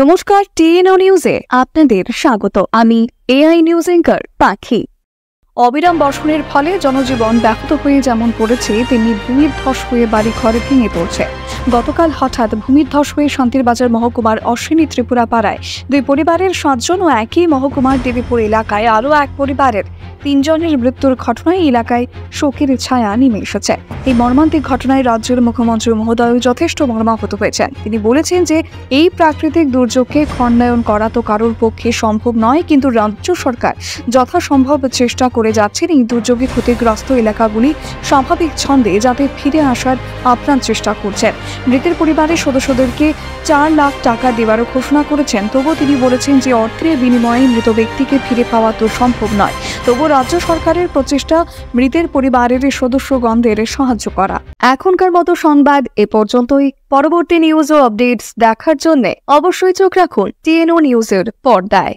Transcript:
নমস্কার, টিএনও নিউজে আপনাদের স্বাগত। আমি এআই নিউজ অ্যাঙ্কার পাখি। অবিরাম বর্ষণের ফলে জনজীবন ব্যাহত হয়ে যেমন পড়েছে, তেমনি ভূমিধ্বস হয়ে বাড়ি ঘরে ভেঙে পড়ছে। গতকাল হঠাৎ ভূমিধ্বস হয়ে শান্তিরবাজার মহকুমার অশ্বিনী ত্রিপুরা পাড়ায় দুই পরিবারের 7 জন ও একই মহকুমার দেবীপুর এলাকায় আরও এক পরিবারের 3 জনের মৃত্যুর ঘটনায় এলাকায় শোকের ছায়া নেমে এসেছে। এই মর্মান্তিক ঘটনায় রাজ্যের মুখ্যমন্ত্রী মহোদয় যথেষ্ট মর্মাহত হয়েছেন। তিনি বলেছেন যে এই প্রাকৃতিক দুর্যোগকে খণ্ডায়ন করা তো কারোর পক্ষে সম্ভব নয়, কিন্তু রাজ্য সরকার যথাসম্ভব চেষ্টা করে যাচ্ছেন এই দুর্যোগে ক্ষতিগ্রস্ত এলাকাগুলি স্বাভাবিক ছন্দে যাতে ফিরে আসার আপ্রাণ চেষ্টা করছেন। মৃতের পরিবারের সদস্যদেরকে 4 লাখ টাকা দেওয়ারও ঘোষণা করেছেন। তবুও তিনি বলেছেন যে অর্থের বিনিময়ে মৃত ব্যক্তিকে ফিরে পাওয়া তো সম্ভব নয়। তবুও রাজ্য সরকারের প্রচেষ্টা মৃতের পরিবারের সদস্যগণদের সাহায্য করা। এখনকার মতো সংবাদ এ পর্যন্তই। পরবর্তী নিউজ ও আপডেটস দেখার জন্য অবশ্যই চোখ রাখুন টিএনও নিউজের পর্দায়।